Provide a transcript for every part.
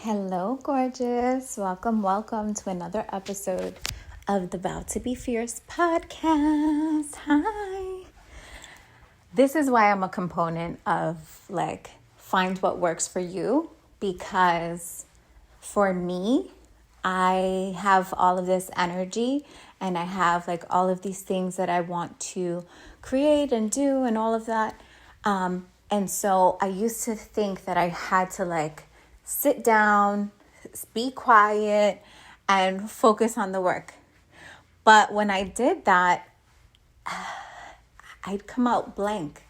Hello, gorgeous. Welcome to another episode of the About to Be Fierce podcast. Hi. This is why I'm a component of find what works for you, because for me, I have all of this energy and I have all of these things that I want to create and do and all of that. And so I used to think that I had to sit down, be quiet, and focus on the work. But when I did that, I'd come out blank.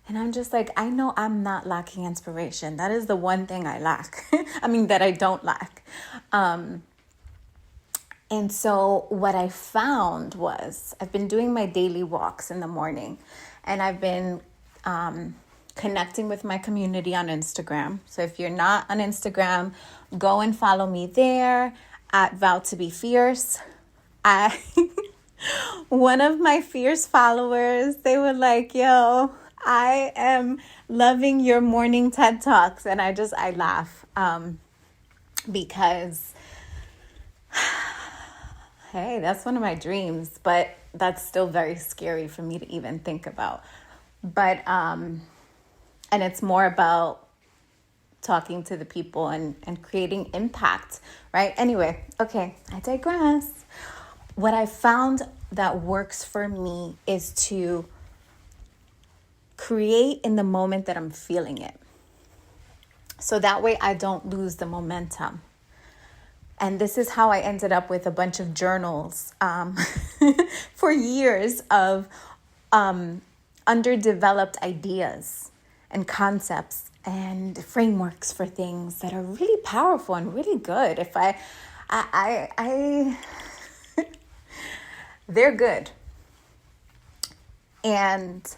And I'm just I know I'm not lacking inspiration. That is the one thing I lack. that I don't lack. And so what I found was I've been doing my daily walks in the morning, and I've been connecting with my community on Instagram. So if you're not on Instagram, go and follow me there at Vow to Be Fierce. One of my fierce followers, they were like, yo, I am loving your morning TED Talks. And I laugh because, hey, that's one of my dreams, but that's still very scary for me to even think about. But, and it's more about talking to the people and creating impact, right? Anyway, okay, I digress. What I found that works for me is to create in the moment that I'm feeling it. So that way I don't lose the momentum. And this is how I ended up with a bunch of journals for years of underdeveloped ideas and concepts and frameworks for things that are really powerful and really good. If I they're good. And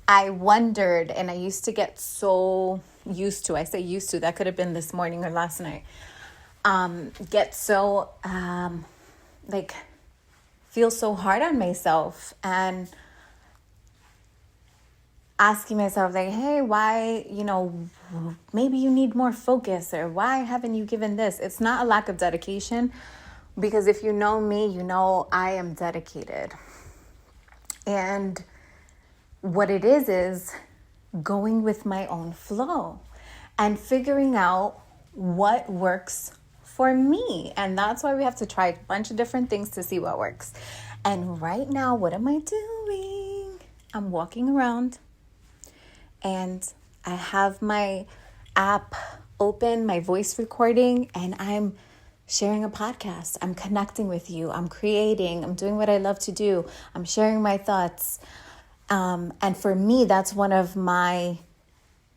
I wondered, and I used to get so used to, I say used to, that could have been this morning or last night, get so, feel so hard on myself and asking myself hey, why, maybe you need more focus, or why haven't you given this? It's not a lack of dedication, because if you know me, you know I am dedicated. And what it is going with my own flow and figuring out what works for me. And that's why we have to try a bunch of different things to see what works. And right now, what am I doing? I'm walking around. And I have my app open, my voice recording, and I'm sharing a podcast. I'm connecting with you. I'm creating. I'm doing what I love to do. I'm sharing my thoughts. And for me, that's one of my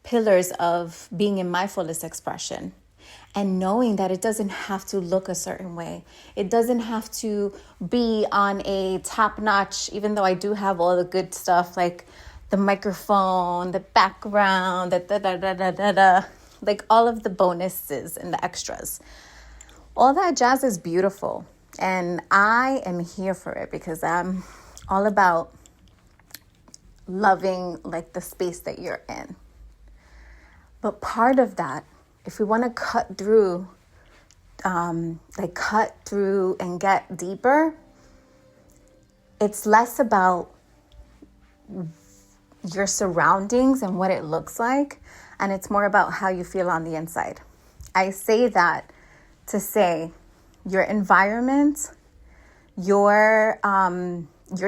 pillars of being in my fullest expression. And knowing that it doesn't have to look a certain way. It doesn't have to be on a top-notch, even though I do have all the good stuff the microphone, the background, all of the bonuses and the extras. All that jazz is beautiful. And I am here for it because I'm all about loving the space that you're in. But part of that, if we want to cut through and get deeper, it's less about your surroundings and what it looks like, and it's more about how you feel on the inside. I say that to say your environment, your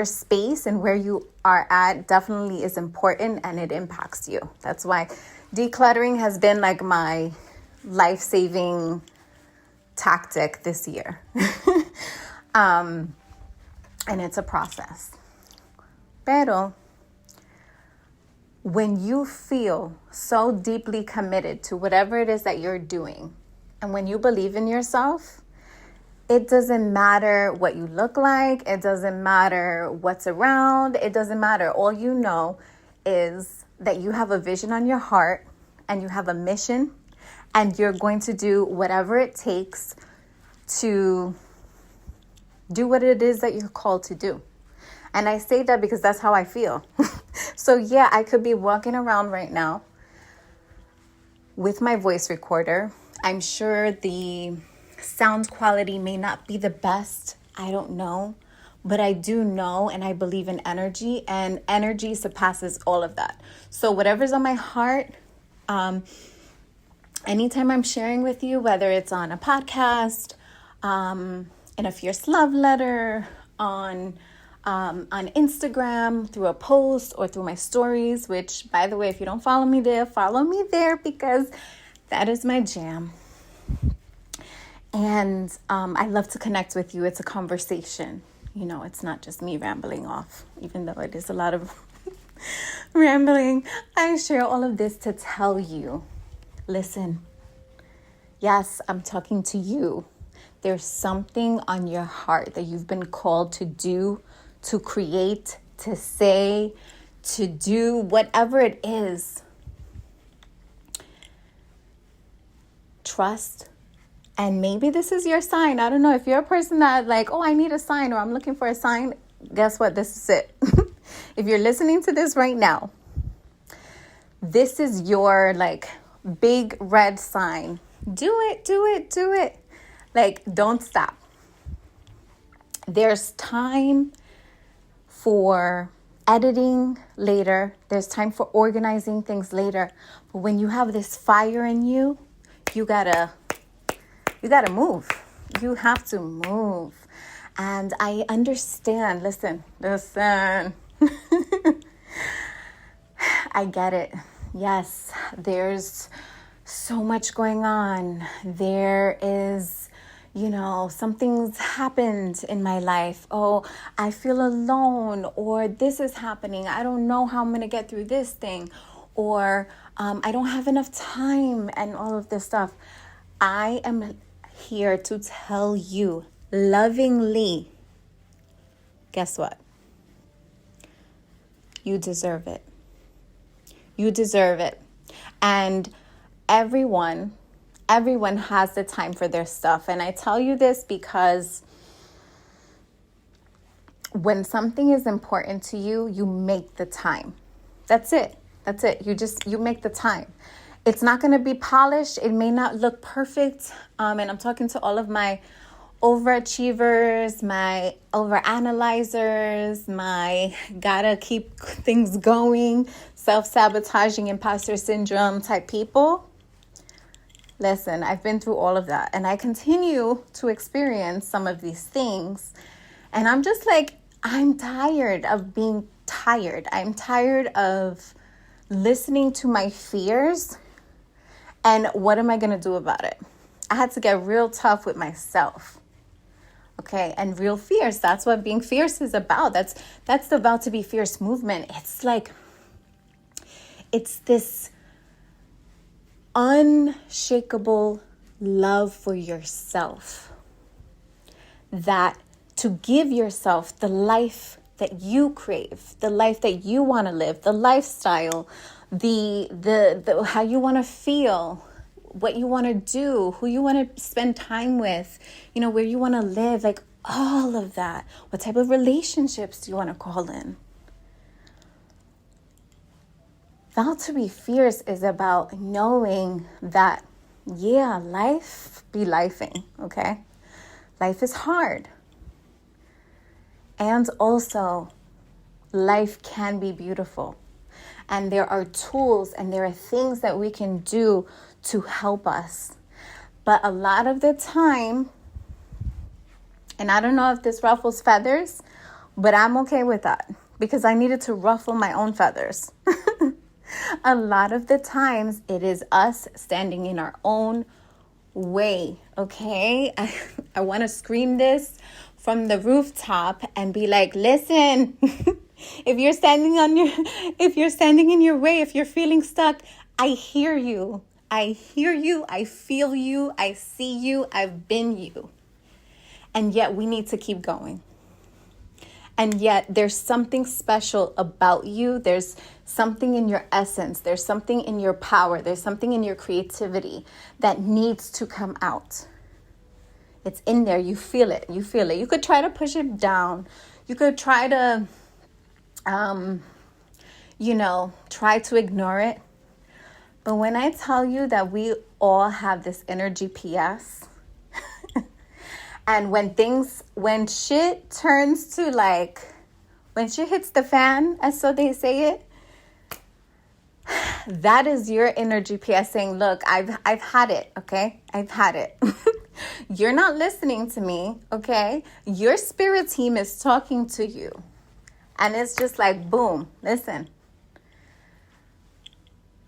space and where you are at definitely is important, and it impacts you. That's why decluttering has been my life-saving tactic this year. And it's a process. Pero when you feel so deeply committed to whatever it is that you're doing, and when you believe in yourself, it doesn't matter what you look like. It doesn't matter what's around. It doesn't matter. All you know is that you have a vision on your heart and you have a mission, and you're going to do whatever it takes to do what it is that you're called to do. And I say that because that's how I feel. So yeah, I could be walking around right now with my voice recorder. I'm sure the sound quality may not be the best. I don't know. But I do know, and I believe in energy, and energy surpasses all of that. So whatever's on my heart, anytime I'm sharing with you, whether it's on a podcast, in a fierce love letter, on Instagram, through a post, or through my stories, which, by the way, if you don't follow me there because that is my jam. And I love to connect with you. It's a conversation. You know, it's not just me rambling off, even though it is a lot of rambling. I share all of this to tell you, listen, yes, I'm talking to you. There's something on your heart that you've been called to do, to create, to say, to do, whatever it is. Trust. And maybe this is your sign. I don't know. If you're a person that like, oh, I need a sign, or I'm looking for a sign, guess what? This is it. If you're listening to this right now, this is your like big red sign. Do it, do it, do it. Like, don't stop. There's time for editing later. There's time for organizing things later. But when you have this fire in you, you gotta move. You have to move. And I understand. Listen. I get it. Yes, there's so much going on. There is, something's happened in my life. Oh, I feel alone, or this is happening. I don't know how I'm going to get through this thing, or I don't have enough time, and all of this stuff. I am here to tell you lovingly, guess what? You deserve it. You deserve it. And everyone has the time for their stuff. And I tell you this because when something is important to you, you make the time. That's it. You make the time. It's not going to be polished. It may not look perfect. And I'm talking to all of my overachievers, my overanalyzers, my gotta keep things going, self-sabotaging, imposter syndrome type people. Listen, I've been through all of that. And I continue to experience some of these things. And I'm just like, I'm tired of being tired. I'm tired of listening to my fears. And what am I going to do about it? I had to get real tough with myself. Okay, and real fierce. That's what being fierce is about. That's the About to Be Fierce movement. It's like, it's this unshakable love for yourself. That to give yourself the life that you crave, the life that you want to live, the lifestyle, the how you want to feel, what you want to do, who you want to spend time with, where you want to live, like all of that. What type of relationships do you want to call in? Vow to Be Fierce is about knowing that, life be lifing, okay? Life is hard. And also, life can be beautiful. And there are tools and there are things that we can do to help us. But a lot of the time, and I don't know if this ruffles feathers, but I'm okay with that because I needed to ruffle my own feathers. A lot of the times it is us standing in our own way, okay? I want to scream this from the rooftop and be like, listen, if you're standing in your way, if you're feeling stuck, I hear you. I hear you. I feel you. I see you. I've been you. And yet we need to keep going. And yet there's something special about you. There's something in your essence. There's something in your power. There's something in your creativity that needs to come out. It's in there. You feel it. You feel it. You could try to push it down. You could try to, try to ignore it. But when I tell you that we all have this inner GPS, and when shit turns to like, when shit hits the fan, as so they say it, that is your inner GPS saying, look, I've had it, okay? I've had it. You're not listening to me, okay? Your spirit team is talking to you. And it's just like, boom, listen.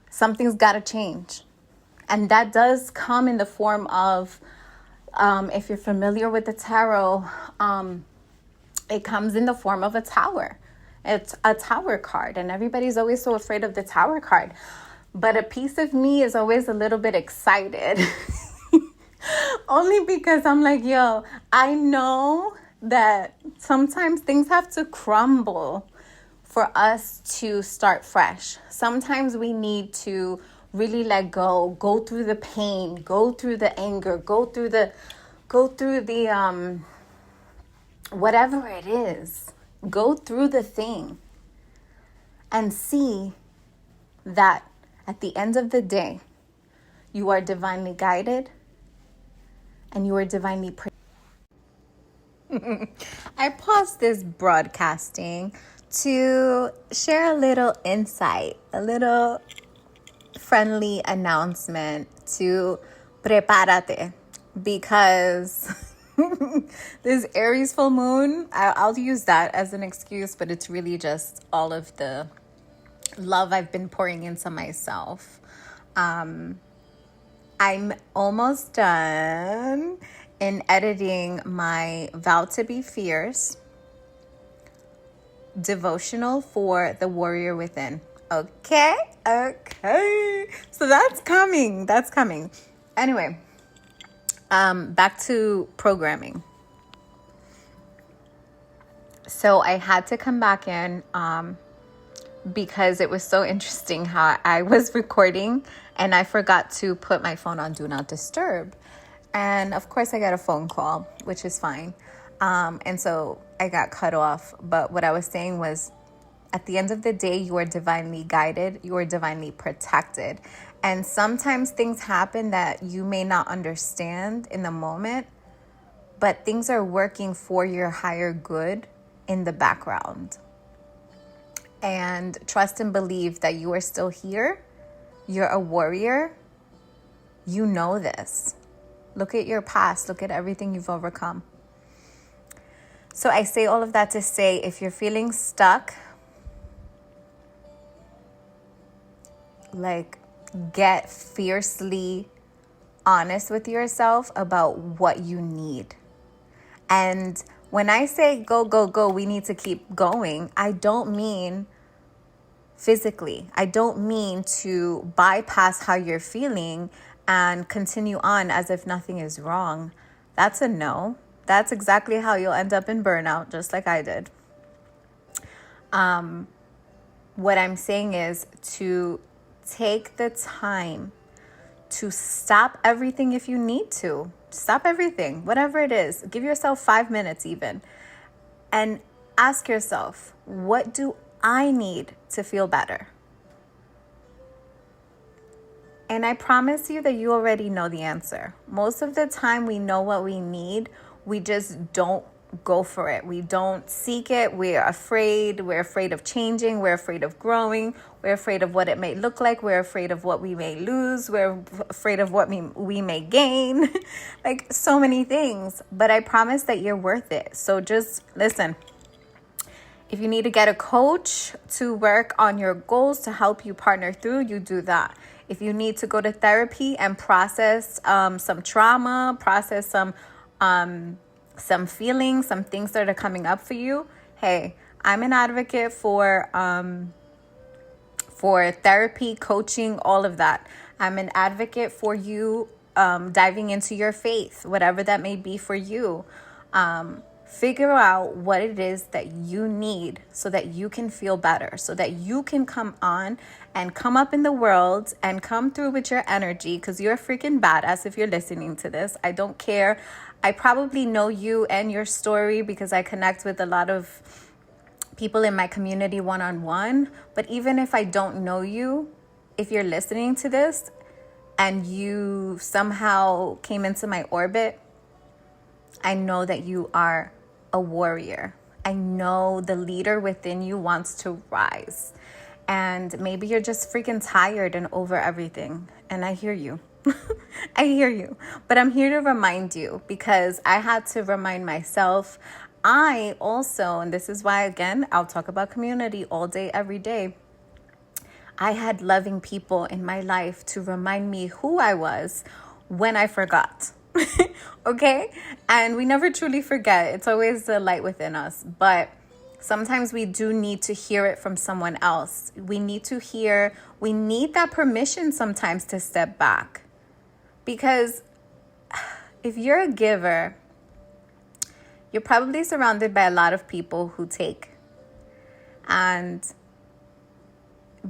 Something's got to change. And that does come in the form of, if you're familiar with the tarot, it comes in the form of a tower. It's a tower card, and everybody's always so afraid of the tower card. But a piece of me is always a little bit excited. Only because I'm like, yo, I know that sometimes things have to crumble for us to start fresh. Sometimes we need to really let go through the pain, go through the anger, go through the whatever it is. Go through the thing and see that at the end of the day, you are divinely guided and you are divinely I paused this broadcasting to share a little insight, a little friendly announcement to prepárate, because this Aries full moon, I'll use that as an excuse, but it's really just all of the love I've been pouring into myself. I'm almost done in editing my Vow to Be Fierce devotional for the warrior within. Okay. So that's coming. Anyway. Back to programming. So I had to come back in because it was so interesting how I was recording and I forgot to put my phone on Do Not Disturb. And of course I got a phone call, which is fine. And so I got cut off. But what I was saying was, at the end of the day, you are divinely guided. You are divinely protected. And sometimes things happen that you may not understand in the moment, but things are working for your higher good in the background. And trust and believe that you are still here. You're a warrior. You know this. Look at your past. Look at everything you've overcome. So I say all of that to say, if you're feeling stuck, like, get fiercely honest with yourself about what you need. And when I say go, we need to keep going, I don't mean physically. I don't mean to bypass how you're feeling and continue on as if nothing is wrong. That's a no. That's exactly how you'll end up in burnout, just like I did. What I'm saying is to take the time to stop everything if you need to. Stop everything, whatever it is. Give yourself 5 minutes even. And ask yourself, what do I need to feel better? And I promise you that you already know the answer. Most of the time we know what we need. We just don't go for it. We don't seek it. We're afraid. We're afraid of changing. We're afraid of growing. We're afraid of what it may look like. We're afraid of what we may lose. We're afraid of what we may gain. Like so many things. But I promise that you're worth it. So just listen. If you need to get a coach to work on your goals to help you partner through, you do that. If you need to go to therapy and process some trauma, process some feelings, some things that are coming up for you, hey, I'm an advocate for therapy, coaching, all of that. I'm an advocate for you diving into your faith, whatever that may be for you. Figure out what it is that you need so that you can feel better, so that you can come on and come up in the world and come through with your energy, because you're a freaking badass if you're listening to this. I don't care. I probably know you and your story because I connect with a lot of people in my community one-on-one. But even if I don't know you, if you're listening to this and you somehow came into my orbit, I know that you are a warrior. I know the leader within you wants to rise. And maybe you're just freaking tired and over everything. And I hear you. I hear you. But I'm here to remind you, because I had to remind myself. I also, and this is why, again, I'll talk about community all day, every day. I had loving people in my life to remind me who I was when I forgot. Okay? And we never truly forget. It's always the light within us. But sometimes we do need to hear it from someone else. We need that permission sometimes to step back. Because if you're a giver, you're probably surrounded by a lot of people who take. And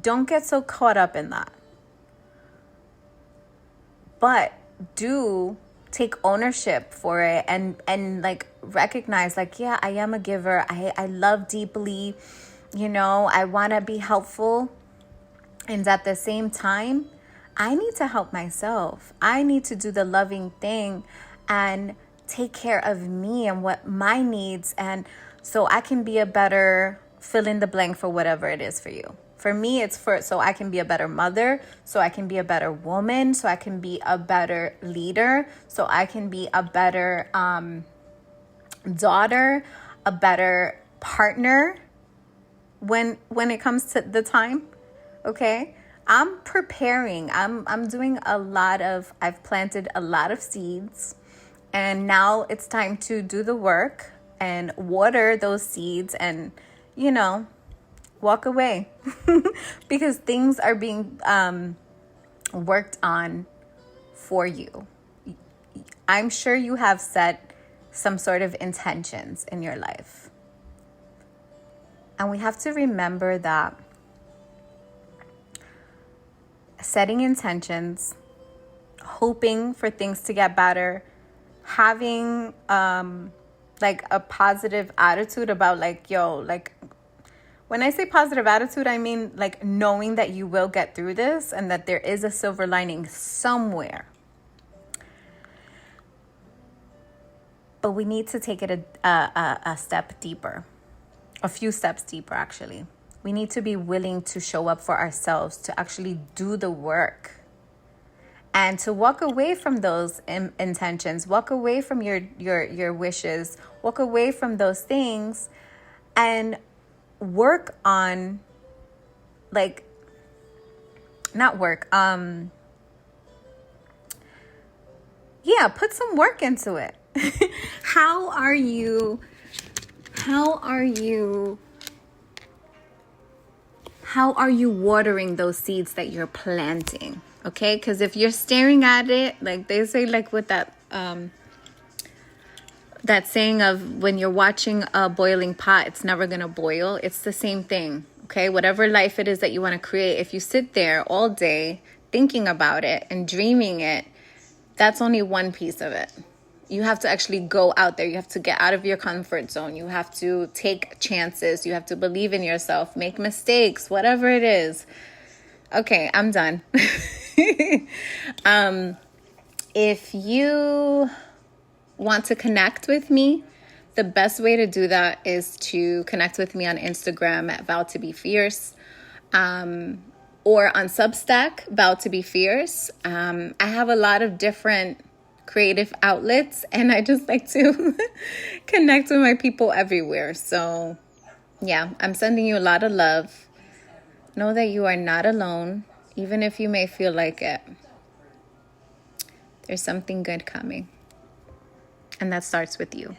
don't get so caught up in that. But do take ownership for it and like recognize, like, yeah, I am a giver. I love deeply, I want to be helpful. And at the same time, I need to help myself. I need to do the loving thing and take care of me and what my needs, and so I can be a better fill in the blank for whatever it is for you. For me, it's so I can be a better mother, so I can be a better woman, so I can be a better leader, so I can be a better daughter, a better partner when it comes to the time. Okay? I'm preparing. I'm doing I've planted a lot of seeds, and now it's time to do the work and water those seeds and, walk away because things are being worked on for you. I'm sure you have set some sort of intentions in your life. And we have to remember that setting intentions, hoping for things to get better, having like a positive attitude about when I say positive attitude, I mean like knowing that you will get through this and that there is a silver lining somewhere. But we need to take it a step deeper, a few steps deeper, actually. We need to be willing to show up for ourselves, to actually do the work, and to walk away from those intentions, walk away from your wishes, walk away from those things, and work on, put some work into it. How are you watering those seeds that you're planting? Okay, because if you're staring at it, like they say, like with that saying of when you're watching a boiling pot, it's never gonna boil. It's the same thing. Okay, whatever life it is that you want to create, if you sit there all day thinking about it and dreaming it, that's only one piece of it. You have to actually go out there. You have to get out of your comfort zone. You have to take chances. You have to believe in yourself, make mistakes, whatever it is. Okay, I'm done. If you want to connect with me, the best way to do that is to connect with me on Instagram at Vow to Be Fierce, or on Substack, Vow to Be Fierce. I have a lot of different creative outlets, and I just like to connect with my people everywhere. So yeah, I'm sending you a lot of love. Know that you are not alone, even if you may feel like it. There's something good coming, and that starts with you.